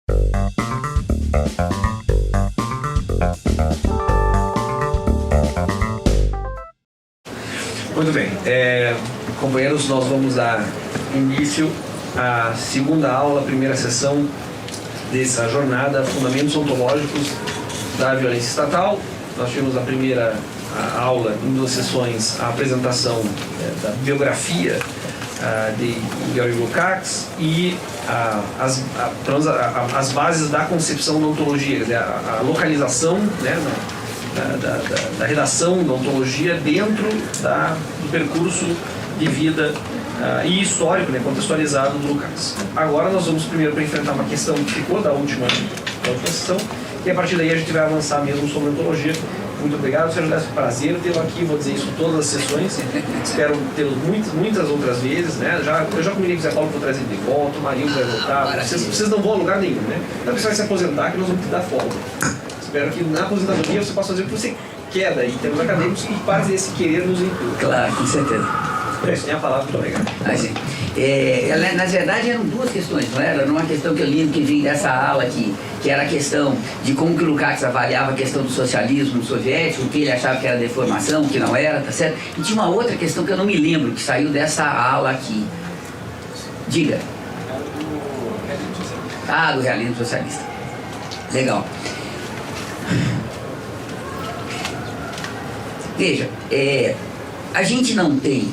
Muito bem, companheiros, nós vamos dar início à segunda aula, primeira sessão dessa jornada, Fundamentos Ontológicos da Violência Estatal. Nós tivemos a primeira aula, em 2 sessões, a apresentação da biografia de Georg Lukács e as bases da concepção da ontologia, a localização, né, da redação da ontologia dentro do percurso de vida e histórico, né, contextualizado do Lukács. Agora nós vamos primeiro para enfrentar uma questão que ficou da última sessão, e a partir daí a gente vai avançar mesmo sobre a ontologia. Muito obrigado, Sr. José, foi um prazer tê-lo aqui, vou dizer isso todas as sessões, espero tê-lo muitas outras vezes, né? Eu já combinei com o Zé Paulo, vou trazer de volta, o Marinho vai voltar, vocês não vão a lugar nenhum, né? Então você vai se aposentar que nós vamos te dar folga. Espero que na aposentadoria você possa fazer o que você quer daí, em termos acadêmicos, e parte desse querer nos inclui. Claro, com certeza. Tem a palavra, muito obrigado. Sim. Na verdade eram 2 questões, não era? Era uma questão que eu li que vim dessa aula aqui, que era a questão de como que o Lukács avaliava a questão do socialismo soviético, o que ele achava que era deformação, o que não era, tá certo? E tinha uma outra questão que eu não me lembro, que saiu dessa aula aqui. Diga. Do realismo socialista. Legal. Veja, a gente não tem,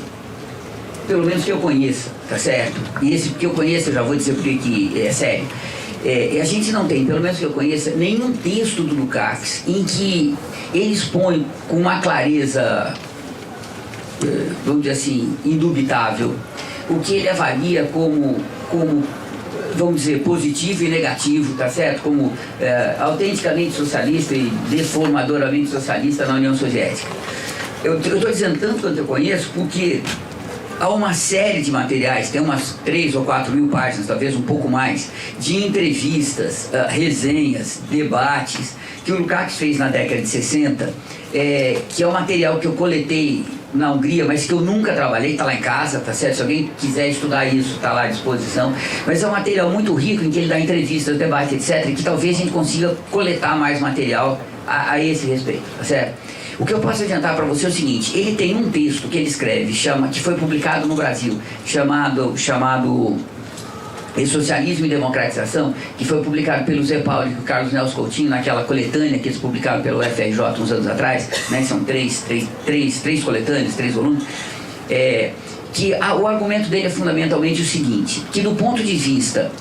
pelo menos que eu conheça, tá certo? E esse que eu conheço, eu já vou dizer porque que é sério. A gente não tem, pelo menos que eu conheça, nenhum texto do Lukács em que ele expõe com uma clareza, vamos dizer assim, indubitável, o que ele avalia como vamos dizer, positivo e negativo, tá certo? Como autenticamente socialista e deformadoramente socialista na União Soviética. Eu estou dizendo tanto quanto eu conheço porque há uma série de materiais, tem umas 3 ou 4 mil páginas, talvez um pouco mais, de entrevistas, resenhas, debates, que o Lukács fez na década de 60, que é um material que eu coletei na Hungria, mas que eu nunca trabalhei, está lá em casa, tá certo? Se alguém quiser estudar isso, está lá à disposição. Mas é um material muito rico em que ele dá entrevistas, debate, etc., e que talvez a gente consiga coletar mais material a esse respeito, tá certo? O que eu posso adiantar para você é o seguinte: ele tem um texto que ele escreve, que foi publicado no Brasil, chamado Socialismo e Democratização, que foi publicado pelo Zé Paulo e o Carlos Nelson Coutinho, naquela coletânea que eles publicaram pelo FRJ uns anos atrás, né? São três coletâneas, 3 volumes, o argumento dele é fundamentalmente o seguinte, que do ponto de vista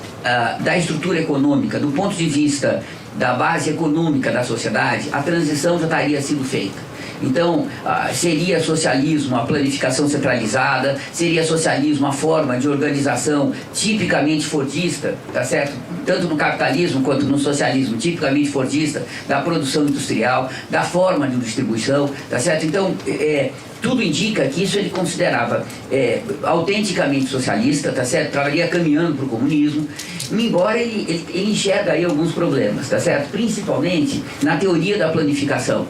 da estrutura econômica, do ponto de vista da base econômica da sociedade, a transição já estaria sendo feita. Então, seria socialismo a planificação centralizada, seria socialismo a forma de organização tipicamente fordista, tá certo? Tanto no capitalismo quanto no socialismo tipicamente fordista, da produção industrial, da forma de distribuição, tá certo? Então, tudo indica que isso ele considerava autenticamente socialista, tá certo? Trabalharia caminhando para o comunismo, embora ele enxerga aí alguns problemas, tá certo? Principalmente na teoria da planificação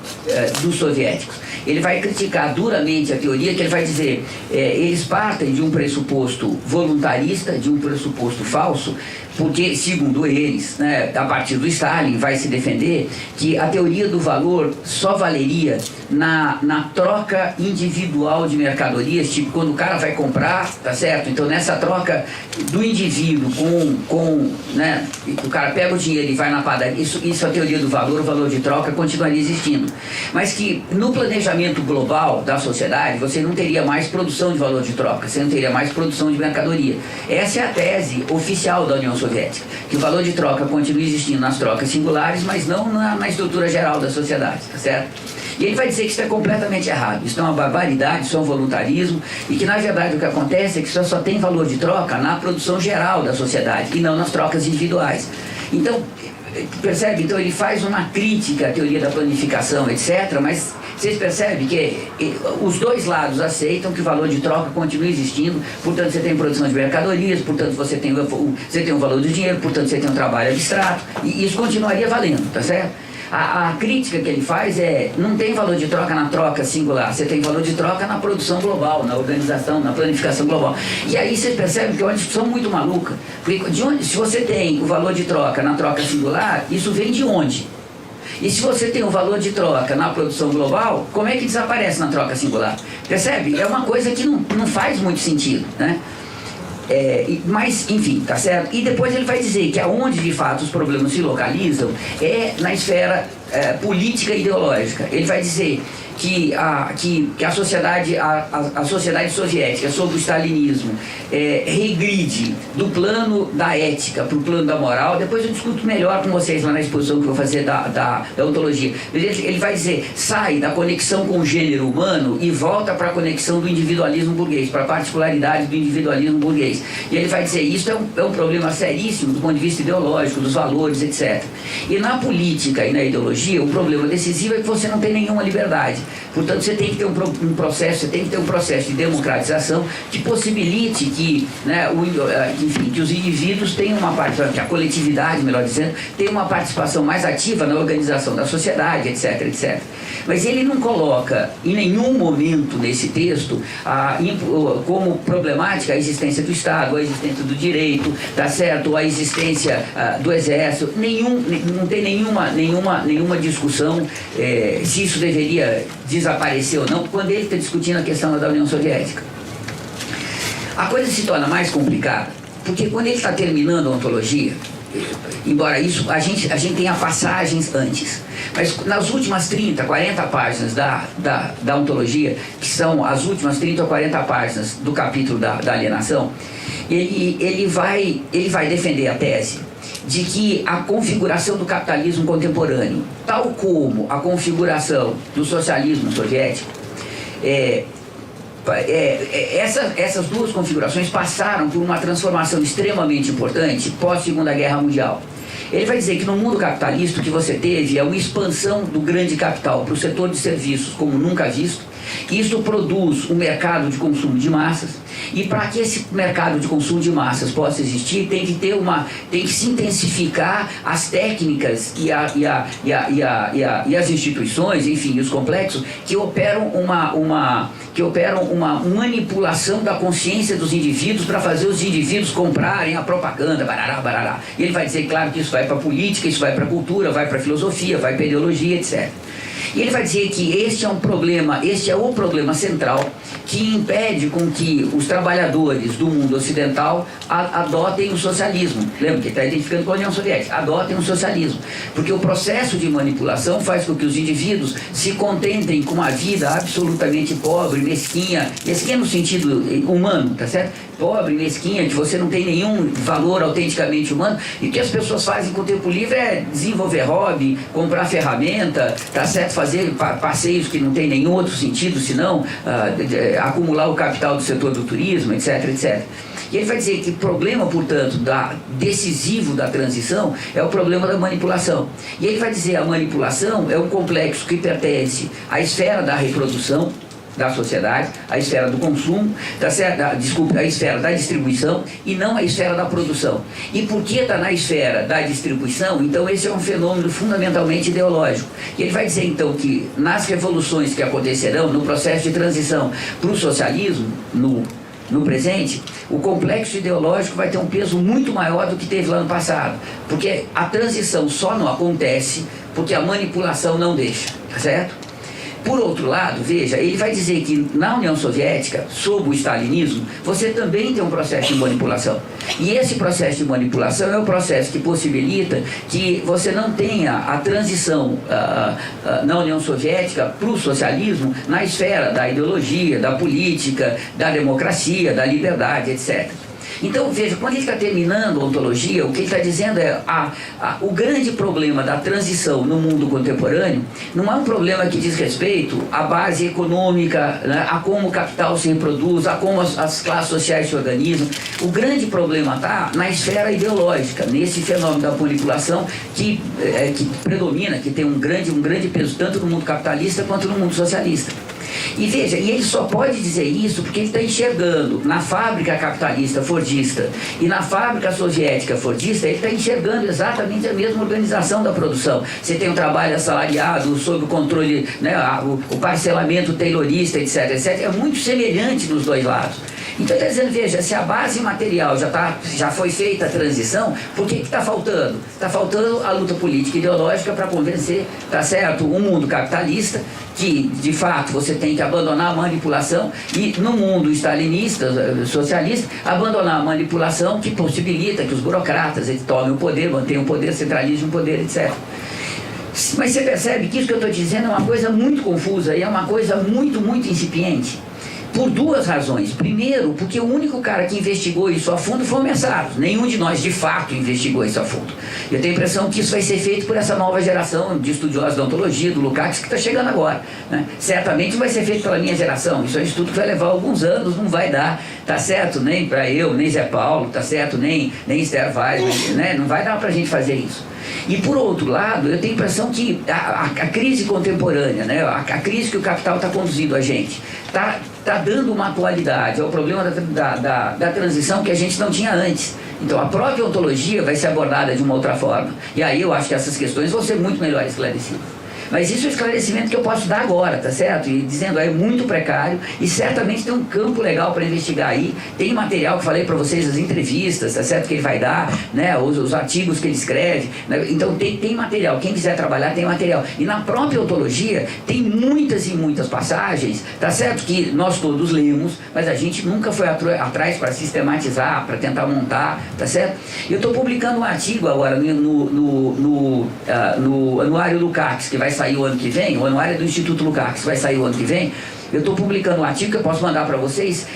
dos soviéticos. Ele vai criticar duramente a teoria, que ele vai dizer, eles partem de um pressuposto voluntarista, de um pressuposto falso, porque, segundo eles, né, a partir do Stalin, vai se defender que a teoria do valor só valeria na troca individual de mercadorias, tipo quando o cara vai comprar, tá certo? Então, nessa troca do indivíduo né, o cara pega o dinheiro e vai na padaria, isso é a teoria do valor, o valor de troca continuaria existindo. Mas que no planejamento global da sociedade, você não teria mais produção de valor de troca, você não teria mais produção de mercadoria. Essa é a tese oficial da União Soviética, que o valor de troca continua existindo nas trocas singulares, mas não na estrutura geral da sociedade, tá certo? E ele vai dizer que isso é completamente errado, isso é uma barbaridade, isso é um voluntarismo, e que na verdade o que acontece é que isso só tem valor de troca na produção geral da sociedade e não nas trocas individuais. Então, percebe? Então ele faz uma crítica à teoria da planificação, etc., mas vocês percebem que os dois lados aceitam que o valor de troca continua existindo, portanto você tem produção de mercadorias, portanto você tem o valor do dinheiro, portanto você tem um trabalho abstrato, e isso continuaria valendo, tá certo? A crítica que ele faz não tem valor de troca na troca singular, você tem valor de troca na produção global, na organização, na planificação global. E aí você percebe que é uma discussão muito maluca, porque se você tem o valor de troca na troca singular, isso vem de onde? E se você tem o valor de troca na produção global, como é que desaparece na troca singular? Percebe? É uma coisa que não faz muito sentido, né? Mas, enfim, tá certo? E depois ele vai dizer que aonde de fato os problemas se localizam é na esfera política e ideológica. Ele vai dizer que a sociedade soviética, sob o stalinismo, regride do plano da ética para o plano da moral. Depois eu discuto melhor com vocês lá na exposição que eu vou fazer da ontologia. Ele vai dizer, sai da conexão com o gênero humano e volta para a conexão do individualismo burguês, para a particularidade do individualismo burguês. E ele vai dizer, isso é um problema seríssimo do ponto de vista ideológico, dos valores, etc. E na política e na ideologia, o problema decisivo é que você não tem nenhuma liberdade. Portanto, você tem que ter um processo de democratização que possibilite que, né, enfim, que os indivíduos tenham uma participação, que a coletividade, melhor dizendo, tenha uma participação mais ativa na organização da sociedade, etc, etc. Mas ele não coloca em nenhum momento nesse texto como problemática a existência do Estado, a existência do direito, tá certo? A existência do exército, não tem nenhuma discussão se isso deveria desaparecer ou não, quando ele está discutindo a questão da União Soviética. A coisa se torna mais complicada, porque quando ele está terminando a ontologia, embora isso, a gente tenha passagens antes, mas nas últimas 30, 40 páginas da ontologia, que são as últimas 30 ou 40 páginas do capítulo da alienação, ele vai defender a tese de que a configuração do capitalismo contemporâneo, tal como a configuração do socialismo soviético, essas duas configurações passaram por uma transformação extremamente importante pós-Segunda Guerra Mundial. Ele vai dizer que no mundo capitalista o que você teve é uma expansão do grande capital para o setor de serviços como nunca visto. Isso produz um mercado de consumo de massas, e para que esse mercado de consumo de massas possa existir, tem que se intensificar as técnicas e as instituições, enfim, os complexos que operam uma manipulação da consciência dos indivíduos para fazer os indivíduos comprarem a propaganda, barará, barará. E ele vai dizer, claro, que isso vai para a política, isso vai para a cultura, vai para a filosofia, vai para a ideologia, etc. E ele vai dizer que este é o problema central que impede com que os trabalhadores do mundo ocidental adotem o socialismo. Lembra que ele está identificando com a União Soviética, adotem o socialismo. Porque o processo de manipulação faz com que os indivíduos se contentem com uma vida absolutamente pobre, mesquinha no sentido humano, tá certo? Pobre, mesquinha, que você não tem nenhum valor autenticamente humano, e o que as pessoas fazem com o tempo livre é desenvolver hobby, comprar ferramenta, tá certo? Fazer passeios que não tem nenhum outro sentido senão acumular o capital do setor do turismo, etc, etc. E ele vai dizer que o problema, portanto, decisivo da transição é o problema da manipulação. E ele vai dizer que a manipulação é um complexo que pertence à esfera da reprodução da sociedade, à esfera do consumo, à esfera da distribuição e não à esfera da produção. E porque está na esfera da distribuição, então esse é um fenômeno fundamentalmente ideológico. E ele vai dizer então que nas revoluções que acontecerão no processo de transição para o socialismo, no presente, o complexo ideológico vai ter um peso muito maior do que teve lá no passado, porque a transição só não acontece porque a manipulação não deixa, certo? Por outro lado, veja, ele vai dizer que na União Soviética, sob o stalinismo, você também tem um processo de manipulação. E esse processo de manipulação é o processo que possibilita que você não tenha a transição na União Soviética para o socialismo na esfera da ideologia, da política, da democracia, da liberdade, etc. Então, veja, quando ele está terminando a ontologia, o que ele está dizendo é o grande problema da transição no mundo contemporâneo não é um problema que diz respeito à base econômica, né, a como o capital se reproduz, a como as classes sociais se organizam. O grande problema está na esfera ideológica, nesse fenômeno da manipulação que predomina, que tem um grande peso tanto no mundo capitalista quanto no mundo socialista. E veja, e ele só pode dizer isso porque ele está enxergando na fábrica capitalista fordista e na fábrica soviética fordista, ele está enxergando exatamente a mesma organização da produção. Você tem um trabalho assalariado, sob o controle, né, o parcelamento taylorista, etc, etc. É muito semelhante nos dois lados. Então, está dizendo, veja, se a base material já foi feita a transição, por que está faltando? Está faltando a luta política e ideológica para convencer, tá certo, um mundo capitalista, que, de fato, você tem que abandonar a manipulação e, no mundo stalinista, socialista, abandonar a manipulação que possibilita que os burocratas tomem o poder, mantenham o poder, centralizem o poder, etc. Mas você percebe que isso que eu estou dizendo é uma coisa muito confusa e é uma coisa muito, muito incipiente. Por duas razões. Primeiro, porque o único cara que investigou isso a fundo foi o Messaros. Nenhum de nós, de fato, investigou isso a fundo. Eu tenho a impressão que isso vai ser feito por essa nova geração de estudiosos da ontologia, do Lukács, que está chegando agora, né? Certamente vai ser feito pela minha geração. Isso é um estudo que vai levar alguns anos, não vai dar, tá certo? Nem para eu, nem Zé Paulo, tá certo? Nem Esther Weiss, né? Não vai dar para a gente fazer isso. E, por outro lado, eu tenho a impressão que a crise contemporânea, né? A crise que o capital está conduzindo a gente, está dando uma atualidade ao problema da transição que a gente não tinha antes. Então, a própria ontologia vai ser abordada de uma outra forma. E aí eu acho que essas questões vão ser muito melhor esclarecidas. Mas isso é um esclarecimento que eu posso dar agora, tá certo? E dizendo, é muito precário e certamente tem um campo legal para investigar aí. Tem material que falei para vocês, as entrevistas, tá certo? Que ele vai dar, né? Os artigos que ele escreve, né? Então tem material. Quem quiser trabalhar tem material. E na própria ontologia tem muitas e muitas passagens, tá certo? Que nós todos lemos, mas a gente nunca foi atrás para sistematizar, para tentar montar, tá certo? Eu estou publicando um artigo agora no Anuário Lukács, que vai sair o ano que vem, o anuário do Instituto Lukács vai sair o ano que vem. Eu estou publicando um artigo que eu posso mandar para vocês,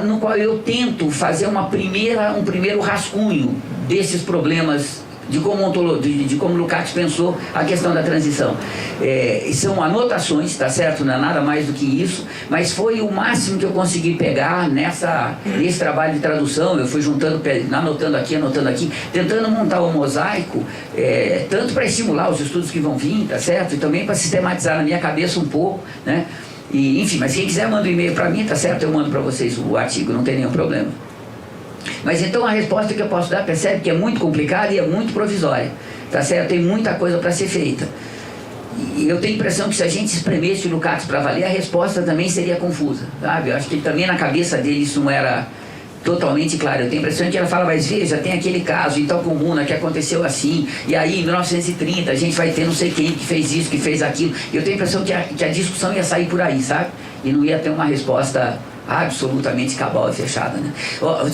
no qual eu tento fazer um primeiro rascunho desses problemas de como Lukács pensou a questão da transição. São anotações, tá certo? Não é nada mais do que isso, mas foi o máximo que eu consegui pegar nesse trabalho de tradução. Eu fui juntando, anotando aqui, tentando montar um mosaico, tanto para estimular os estudos que vão vir, tá certo? E também para sistematizar na minha cabeça um pouco, né? E, enfim, mas quem quiser manda um e-mail para mim, tá certo? Eu mando para vocês o artigo, não tem nenhum problema. Mas então a resposta que eu posso dar, percebe que é muito complicada e é muito provisória, tá certo? Tem muita coisa para ser feita. E eu tenho a impressão que se a gente espremesse o Lukács para valer, a resposta também seria confusa, sabe? Eu acho que também na cabeça dele isso não era totalmente claro. Eu tenho a impressão que ela fala, mas veja, tem aquele caso em tal comuna que aconteceu assim, e aí em 1930 a gente vai ter não sei quem que fez isso, que fez aquilo. Eu tenho a impressão que a discussão ia sair por aí, sabe? E não ia ter uma resposta absolutamente cabal e fechada, né?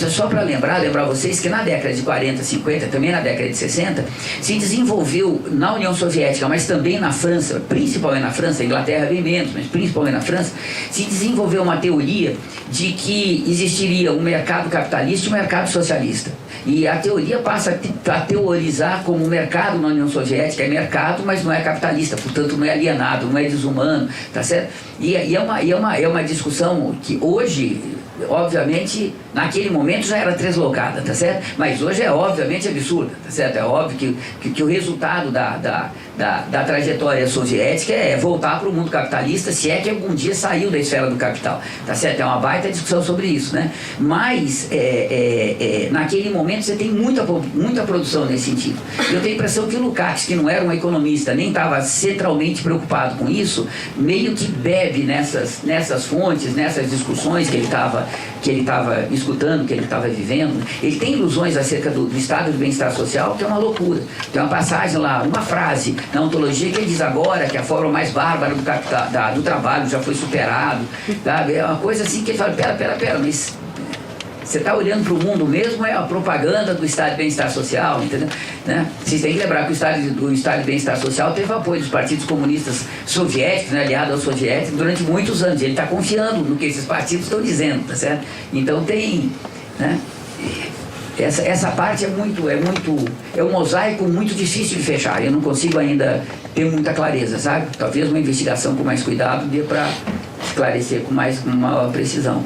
Só para lembrar vocês que na década de 40, 50, também na década de 60, se desenvolveu na União Soviética, mas também na França, principalmente na França, a Inglaterra bem menos, mas principalmente na França, se desenvolveu uma teoria de que existiria um mercado capitalista e um mercado socialista. E a teoria passa a teorizar como o mercado na União Soviética é mercado, mas não é capitalista, portanto não é alienado, não é desumano, tá certo? E é uma discussão que hoje, obviamente, naquele momento já era deslocada, tá certo? Mas hoje é obviamente absurda, tá certo? É óbvio que o resultado da trajetória soviética é voltar para o mundo capitalista, se é que algum dia saiu da esfera do capital, tá certo? É uma baita discussão sobre isso, né? Mas naquele momento você tem muita produção nesse sentido. Eu tenho a impressão que o Lukács, que não era um economista, nem estava centralmente preocupado com isso, meio que bebe nessas fontes, nessas discussões que ele estava escutando, que ele estava vivendo. Ele tem ilusões acerca do estado de bem-estar social, que é uma loucura. Tem uma passagem lá, uma frase na ontologia que ele diz agora que a forma mais bárbara do trabalho já foi superado, sabe? É uma coisa assim que ele fala, pera, mas você está olhando para o mundo mesmo, é a propaganda do estado de bem-estar social, entendeu? Né? Vocês têm que lembrar que o estado de bem-estar social teve apoio dos partidos comunistas soviéticos, né, aliados aos soviéticos, durante muitos anos. Ele está confiando no que esses partidos estão dizendo, tá certo? Então tem, né? Essa parte é um mosaico muito difícil de fechar. Eu não consigo ainda ter muita clareza, sabe? Talvez uma investigação com mais cuidado dê para esclarecer com maior precisão.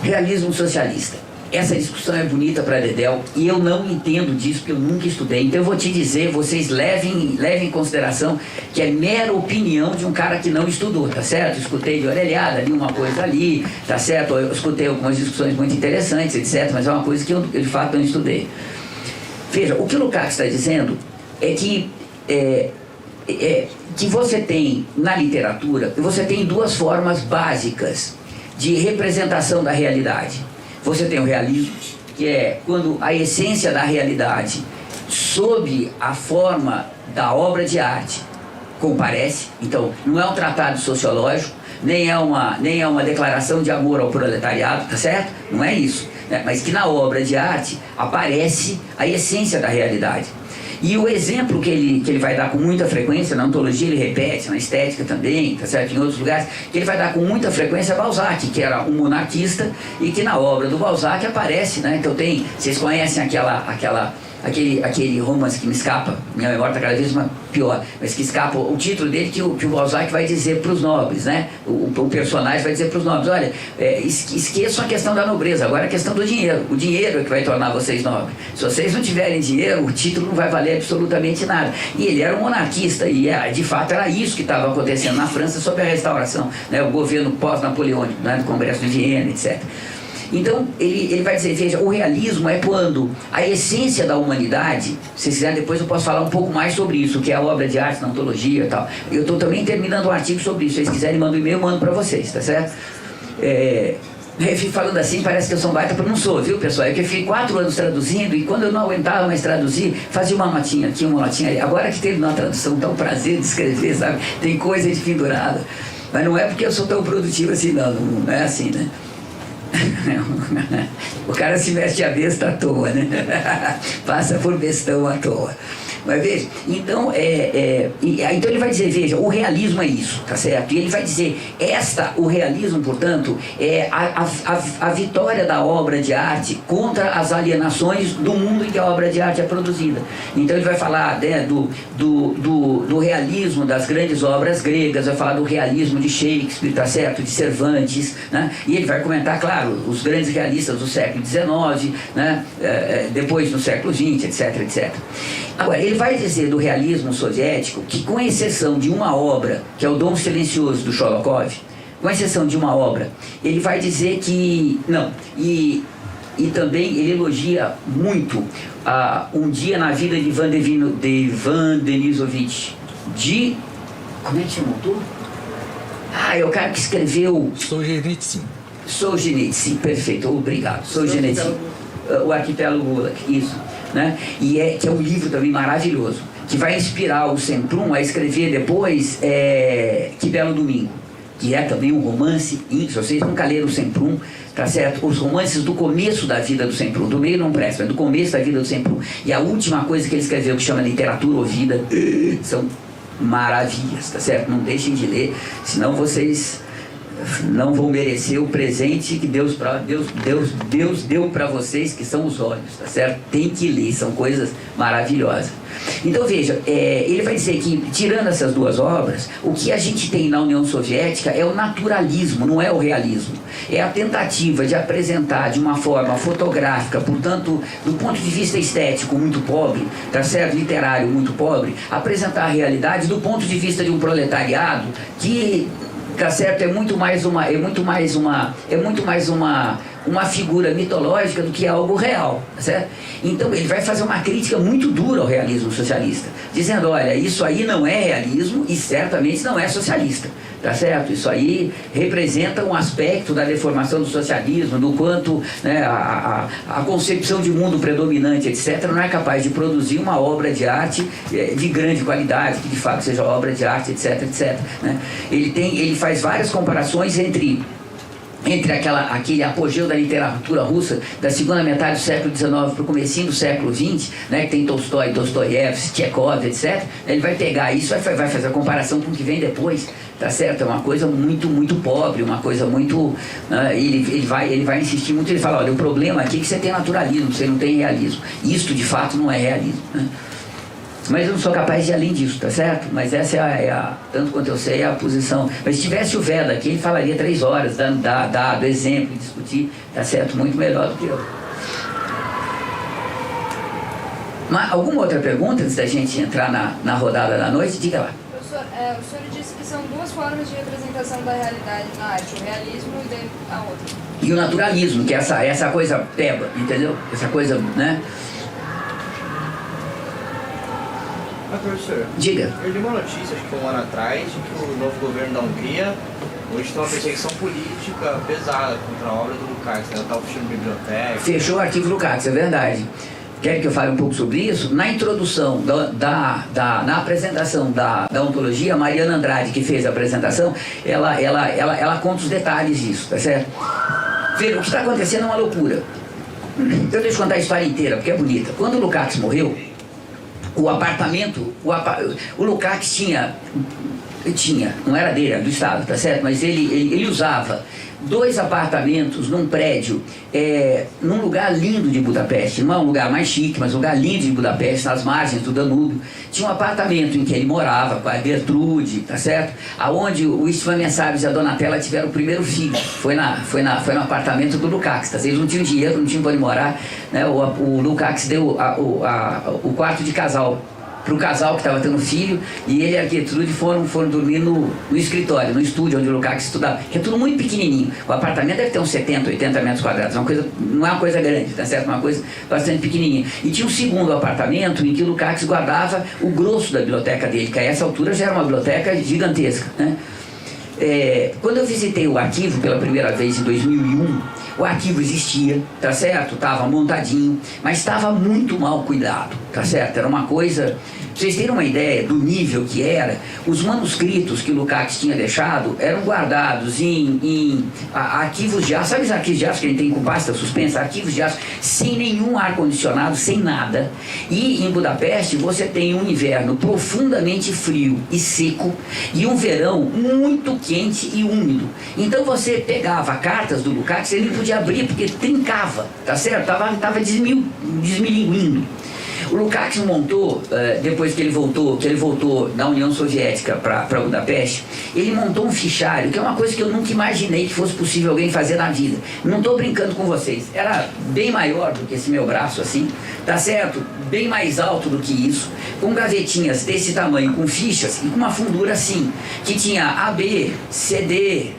Realismo socialista. essa discussão é bonita para Dedéu e eu não entendo disso porque eu nunca estudei. Então eu vou te dizer, vocês levem em consideração que é mera opinião de um cara que não estudou, tá certo? Escutei de orelhada, li uma coisa ali, tá certo? Eu escutei algumas discussões muito interessantes, etc. Mas é uma coisa que eu de fato não estudei. Veja, o que o Lukács está dizendo é que que você tem na literatura, você tem duas formas básicas de representação da realidade. Você tem o realismo, que é quando a essência da realidade, sob a forma da obra de arte, comparece. Então, não é um tratado sociológico, nem é uma declaração de amor ao proletariado, tá certo? Não é isso, né? Mas que na obra de arte aparece a essência da realidade. E o exemplo que ele vai dar com muita frequência, na ontologia ele repete, na estética também, tá certo? Em outros lugares, que ele vai dar com muita frequência é Balzac, que era um monarquista e que na obra do Balzac aparece, né? Então vocês conhecem aquele romance que me escapa, minha memória está cada vez pior, mas que escapa o título dele, que o Balzac vai dizer para os nobres, né? O personagem vai dizer para os nobres, olha, esqueçam a questão da nobreza, agora é a questão do dinheiro. O dinheiro é que vai tornar vocês nobres. Se vocês não tiverem dinheiro, o título não vai valer absolutamente nada. E ele era um monarquista, e de fato era isso que estava acontecendo na França sob a Restauração, né? O governo pós-napoleônico, né? Do Congresso de Viena, etc. Então, ele vai dizer, veja, o realismo é quando a essência da humanidade, se quiser depois eu posso falar um pouco mais sobre isso, que é a obra de arte na ontologia e tal. Eu estou também terminando um artigo sobre isso, se vocês quiserem mandar um e-mail, eu mando para vocês, tá certo? Eu fico falando assim, parece que eu sou um baita, mas não sou, viu, pessoal? É que eu fiquei 4 anos traduzindo e quando eu não aguentava mais traduzir, fazia uma notinha aqui, uma notinha ali. Agora que teve uma tradução, dá um prazer de escrever, sabe? Tem coisa de pendurada. Mas não é porque eu sou tão produtivo assim, não é assim, né? O cara se veste a besta à toa, né? Passa por bestão à toa. Mas veja, então, então ele vai dizer, veja, o realismo é isso, tá certo? E ele vai dizer, o realismo, portanto, é a vitória da obra de arte contra as alienações do mundo em que a obra de arte é produzida. Então ele vai falar, né, do realismo das grandes obras gregas, vai falar do realismo de Shakespeare, tá certo? De Cervantes, né? E ele vai comentar, claro, os grandes realistas do século XIX, né? Depois do século XX, etc, etc. Agora, ele vai dizer do realismo soviético que, com exceção de uma obra, que é o Dom Silencioso do Sholokov, com exceção de uma obra, ele vai dizer que... Não, e também ele elogia muito Um Dia na Vida de Ivan Denisovich, como é que chama o autor? É o cara que escreveu... Solzhenitsyn, perfeito, obrigado. Solzhenitsyn, o Arquipélago Gulag, isso. Né? Que é um livro também maravilhoso, que vai inspirar o Semprún a escrever depois Que Belo Domingo, que é também um romance. Se vocês nunca leram o Semprún, tá certo? Os romances do começo da vida do Semprún, do meio não presta, mas do começo da vida do Semprún, e a última coisa que ele escreveu, que chama Literatura Ouvida, são maravilhas, tá certo? Não deixem de ler, senão vocês não vão merecer o presente que Deus deu para vocês, que são os olhos, tá certo? Tem que ler, são coisas maravilhosas. Então veja, ele vai dizer que, tirando essas duas obras, o que a gente tem na União Soviética é o naturalismo, não é o realismo. É a tentativa de apresentar de uma forma fotográfica, portanto, do ponto de vista estético muito pobre, tá certo? Literário muito pobre, apresentar a realidade do ponto de vista de um proletariado que... Tá certo? É muito mais uma figura mitológica do que algo real, tá certo? Então ele vai fazer uma crítica muito dura ao realismo socialista, dizendo, olha, isso aí não é realismo e certamente não é socialista, tá certo? Isso aí representa um aspecto da deformação do socialismo, do quanto, né, a concepção de mundo predominante, etc., não é capaz de produzir uma obra de arte de grande qualidade, que de fato seja obra de arte, etc., etc., né? Ele faz várias comparações entre aquele apogeu da literatura russa da segunda metade do século XIX para o comecinho do século XX, né, que tem Tolstói, Dostoiévski, Tchekov, etc. Ele vai pegar isso e vai fazer a comparação com o que vem depois, tá certo? É uma coisa muito, muito pobre, uma coisa muito... ele vai insistir muito, ele fala, olha, o problema aqui é que você tem naturalismo, você não tem realismo. Isto, de fato, não é realismo, né? Mas eu não sou capaz de ir além disso, tá certo? Mas essa tanto quanto eu sei, é a posição. Mas se tivesse o Veda aqui, ele falaria 3 horas, dando exemplo, discutir, tá certo? Muito melhor do que eu. Mas alguma outra pergunta antes da gente entrar na rodada da noite? Diga lá. Professor, o senhor disse que são duas formas de representação da realidade na arte, o realismo e a outra. E o naturalismo, que é essa coisa peba, entendeu? Essa coisa, né? Mas, professor, Diga. eu li uma notícia, acho que um ano atrás, de que o novo governo da Hungria hoje tem uma perseguição política pesada contra a obra do Lukács, né? Estava fechando biblioteca. Fechou o arquivo Lukács, é verdade. Quer que eu fale um pouco sobre isso? Na introdução, na apresentação da ontologia, a Mariana Andrade, que fez a apresentação, ela conta os detalhes disso, tá certo? Veja, o que está acontecendo é uma loucura. Então deixa eu contar a história inteira, porque é bonita. Quando o Lukács morreu, o Lukács tinha, não era dele, era do Estado, tá certo? Mas ele usava 2 apartamentos num prédio, num lugar lindo de Budapeste, não é um lugar mais chique, mas um lugar lindo de Budapeste, nas margens do Danúbio. Tinha um apartamento em que ele morava com a Gertrude, tá certo? Aonde o Istvan Messavics e a Donatella tiveram o primeiro filho. Foi no apartamento do Lukács, tá certo? Eles não tinham dinheiro, não tinham para onde morar, né? O Lukács deu o quarto de casal para o casal que estava tendo filho, e ele e a Gertrude foram dormir no escritório, no estúdio onde o Lukács estudava, que é tudo muito pequenininho. O apartamento deve ter uns 70, 80 metros quadrados, não é uma coisa grande, tá certo? Uma coisa bastante pequenininha. E tinha um segundo apartamento em que o Lukács guardava o grosso da biblioteca dele, que a essa altura já era uma biblioteca gigantesca, né? Quando eu visitei o arquivo pela primeira vez em 2001, o arquivo existia, tá certo? Estava montadinho, mas estava muito mal cuidado, tá certo? Era uma coisa... Pra vocês terem uma ideia do nível que era, os manuscritos que o Lukács tinha deixado eram guardados em arquivos de aço. Sabe os arquivos de aço que a gente tem com pasta suspensa? Arquivos de aço sem nenhum ar-condicionado, sem nada. E em Budapeste você tem um inverno profundamente frio e seco e um verão muito quente e úmido. Então você pegava cartas do Lukács, ele não podia abrir porque trincava, tá certo? Tava desmilinguindo. O Lukács montou, depois que ele voltou da União Soviética para Budapeste, ele montou um fichário, que é uma coisa que eu nunca imaginei que fosse possível alguém fazer na vida. Não estou brincando com vocês, era bem maior do que esse meu braço assim, tá certo? Bem mais alto do que isso, com gavetinhas desse tamanho, com fichas e com uma fundura assim, que tinha A, B, C, D,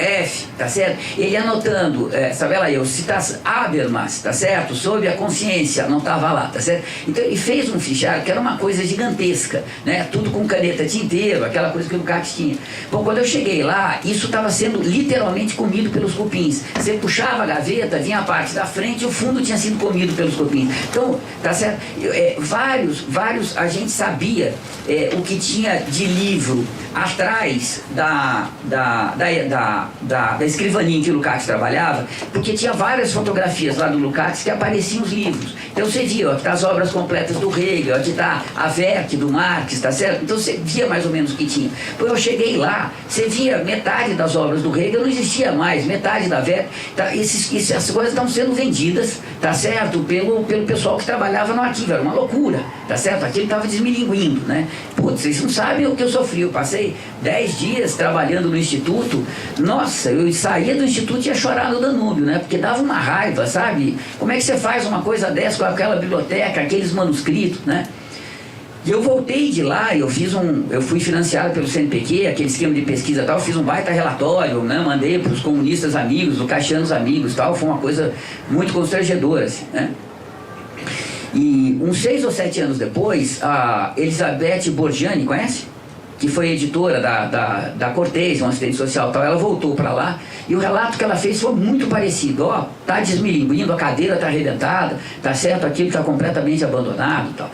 F, tá certo? Ele anotando, sabe lá, eu citasse Habermas, tá certo? Sob a consciência, não estava lá, tá certo? Então ele fez um fichário que era uma coisa gigantesca, né? Tudo com caneta tinteiro, aquela coisa que o Lukács tinha. Bom, quando eu cheguei lá, isso estava sendo literalmente comido pelos cupins. Você puxava a gaveta, vinha a parte da frente e o fundo tinha sido comido pelos cupins. Então, tá certo? Vários, a gente sabia o que tinha de livro atrás da escrivaninha que o Lukács trabalhava, porque tinha várias fotografias lá do Lukács que apareciam os livros. Então você via, ó, que tá as obras completas do Hegel, aqui tá a Werk do Marx, tá certo? Então você via mais ou menos o que tinha. Quando eu cheguei lá, você via metade das obras do Hegel não existia mais, metade da Werk, tá, essas coisas estão sendo vendidas, tá certo? Pelo pessoal que trabalhava no arquivo, era uma loucura, tá certo? Aquilo estava desmilinguindo, né? Putz, vocês não sabem o que eu sofri, eu passei 10 dias trabalhando no Instituto. Nossa, eu saía do Instituto e ia chorar no Danúbio, né? Porque dava uma raiva, sabe? Como é que você faz uma coisa dessa com aquela biblioteca, aqueles manuscritos, né? E eu voltei de lá, eu fui financiado pelo CNPq, aquele esquema de pesquisa e tal, eu fiz um baita relatório, né? Mandei para os comunistas amigos, os caxianos amigos e tal, foi uma coisa muito constrangedora, assim, né? E uns 6 ou 7 anos depois, a Elizabeth Borgiani, conhece? Que foi editora da Cortez, um assistente social e tal, ela voltou para lá e o relato que ela fez foi muito parecido. Ó, tá desmilinguindo, a cadeira tá arrebentada, tá certo, aquilo tá completamente abandonado e tal.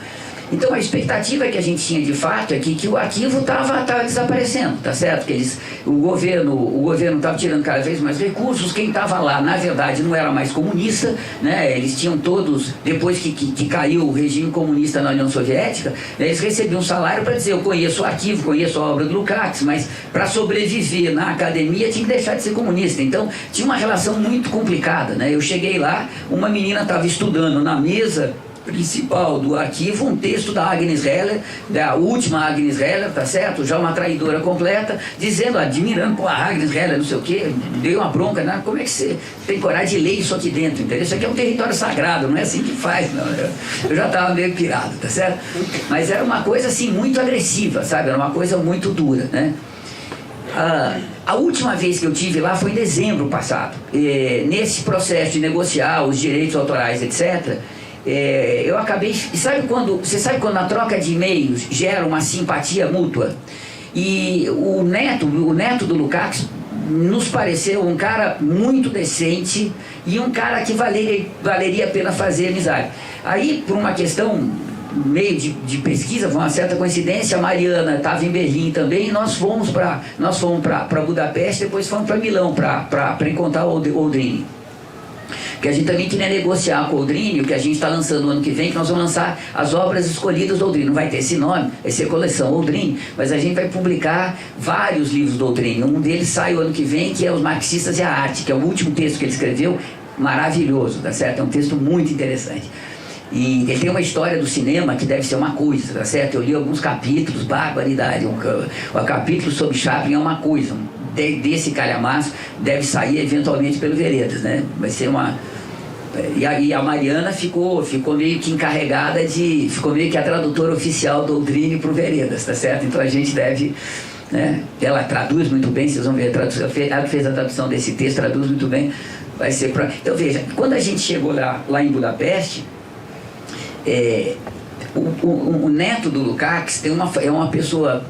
Então a expectativa que a gente tinha de fato é que o arquivo estava desaparecendo, tá certo? Que o governo estava tirando cada vez mais recursos, quem estava lá, na verdade, não era mais comunista, né? Eles tinham todos, depois que caiu o regime comunista na União Soviética, né, eles recebiam um salário para dizer, eu conheço o arquivo, conheço a obra do Lukács, mas para sobreviver na academia tinha que deixar de ser comunista. Então tinha uma relação muito complicada, né? Eu cheguei lá, uma menina estava estudando na mesa principal do arquivo um texto da Agnes Heller, da última Agnes Heller, tá certo? Já uma traidora completa, dizendo, admirando, pô, a Agnes Heller, não sei o quê, deu uma bronca, né? Como é que você tem coragem de ler isso aqui dentro, entendeu? Isso aqui é um território sagrado, não é assim que faz, não. Eu já estava meio pirado, tá certo? Mas era uma coisa, assim, muito agressiva, sabe? Era uma coisa muito dura, né? A última vez que eu tive lá foi em dezembro passado. Nesse processo de negociar os direitos autorais, etc., eu acabei... Você sabe quando a troca de e-mails gera uma simpatia mútua? E o neto do Lukács nos pareceu um cara muito decente e um cara que valeria a pena fazer amizade. Aí, por uma questão meio de pesquisa, foi uma certa coincidência, a Mariana estava em Berlim também, e nós fomos para Budapeste, depois fomos para Milão para encontrar o Oldrini. Porque a gente também queria negociar com o Oldrini, o que a gente está lançando no ano que vem, que nós vamos lançar as obras escolhidas do Oldrini. Não vai ter esse nome, vai ser coleção Oldrini, mas a gente vai publicar vários livros do Oldrini. Um deles sai o ano que vem, que é Os Marxistas e a Arte, que é o último texto que ele escreveu, maravilhoso, tá certo? É um texto muito interessante. E ele tem uma história do cinema que deve ser uma coisa, tá certo? Eu li alguns capítulos, barbaridade. O capítulo sobre Chaplin é uma coisa. Desse calhamaço deve sair eventualmente pelo Veredas, né? Vai ser uma... E a Mariana ficou meio que encarregada ficou meio que a tradutora oficial do Oldrini para o Veredas, tá certo? Então a gente deve... Né? Ela traduz muito bem, vocês vão ver, ela que fez a tradução desse texto, traduz muito bem. Vai ser pra... Então veja, quando a gente chegou lá em Budapeste, o neto do Lukács é uma pessoa,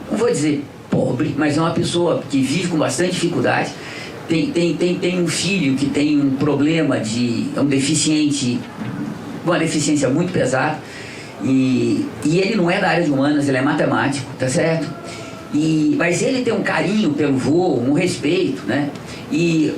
não vou dizer pobre, mas é uma pessoa que vive com bastante dificuldade. Tem um filho que tem um problema é um deficiente, uma deficiência muito pesada, e ele não é da área de humanas, ele é matemático, tá certo? Mas ele tem um carinho pelo vô, um respeito, né? E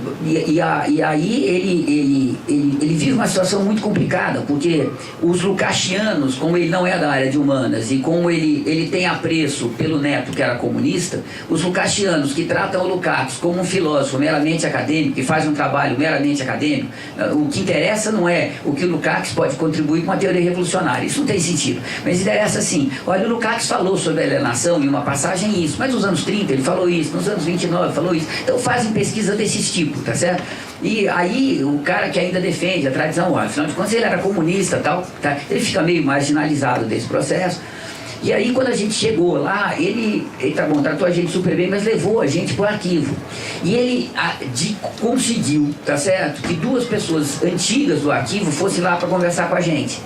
aí ele vive uma situação muito complicada, porque os lukácianos, como ele não é da área de humanas e como ele tem apreço pelo neto que era comunista, os lukácianos que tratam o Lukács como um filósofo meramente acadêmico, que faz um trabalho meramente acadêmico, o que interessa não é o que o Lukács pode contribuir com uma teoria revolucionária, isso não tem sentido, mas interessa assim, olha, o Lukács falou sobre a alienação em uma passagem isso, mas nos anos 30 ele falou isso, nos anos 29 falou isso, então fazem pesquisa desses tipos, tá certo? E aí o cara que ainda defende a tradição, afinal de contas ele era comunista e tal, tá? Ele fica meio marginalizado desse processo. E aí quando a gente chegou lá, ele tratou a gente super bem, mas levou a gente pro arquivo. E ele conseguiu, tá certo? Que duas pessoas antigas do arquivo fossem lá para conversar com a gente.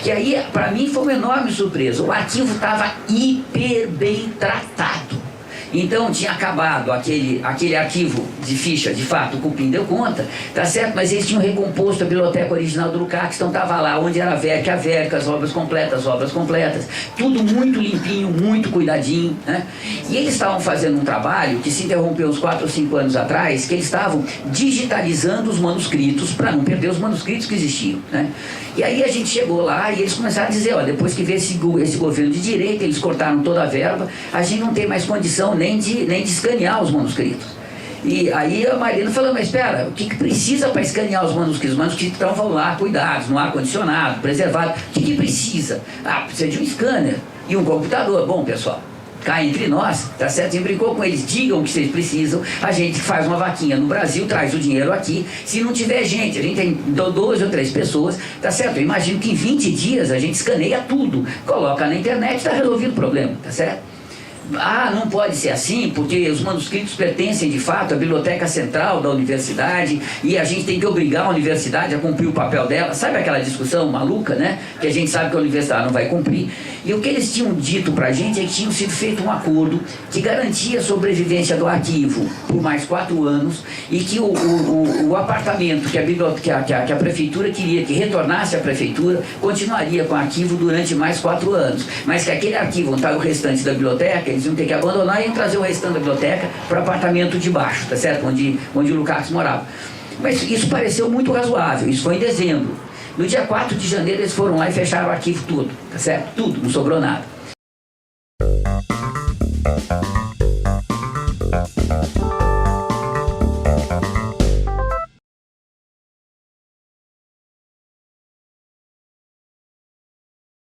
E aí, para mim, foi uma enorme surpresa. O arquivo estava hiper bem tratado. Então tinha acabado aquele arquivo de ficha, de fato, o Cupim deu conta, tá certo? Mas eles tinham recomposto a biblioteca original do Lukács, então estava lá onde era a Verk, as obras completas, tudo muito limpinho, muito cuidadinho, né? E eles estavam fazendo um trabalho que se interrompeu uns 4 ou 5 anos atrás, que eles estavam digitalizando os manuscritos para não perder os manuscritos que existiam, né? E aí a gente chegou lá e eles começaram a dizer, ó, depois que veio esse governo de direita, eles cortaram toda a verba, a gente não tem mais condição nem de escanear os manuscritos. E aí a Mariana falou, mas espera, o que precisa para escanear os manuscritos? Os manuscritos estão lá, cuidados, no ar-condicionado, preservados. O que precisa? Precisa de um scanner e um computador. Bom, pessoal, cá entre nós, tá certo? A gente brincou com eles, digam o que vocês precisam, a gente faz uma vaquinha no Brasil, traz o dinheiro aqui, se não tiver gente, a gente tem 2 ou 3 pessoas, tá certo? Eu imagino que em 20 dias a gente escaneia tudo, coloca na internet, está resolvido o problema, tá certo? Não pode ser assim, porque os manuscritos pertencem de fato à biblioteca central da universidade e a gente tem que obrigar a universidade a cumprir o papel dela. Sabe aquela discussão maluca, né? Que a gente sabe que a universidade não vai cumprir. E o que eles tinham dito pra gente é que tinha sido feito um acordo que garantia a sobrevivência do arquivo por mais 4 anos e que o apartamento que a prefeitura queria que retornasse à prefeitura continuaria com o arquivo durante mais 4 anos. Mas que aquele arquivo onde está o restante da biblioteca, eles iam ter que abandonar e iam trazer o restante da biblioteca para o apartamento de baixo, tá certo? Onde o Lukács morava. Mas isso pareceu muito razoável, isso foi em dezembro. No dia 4 de janeiro eles foram lá e fecharam o arquivo tudo, tá certo? Tudo, não sobrou nada.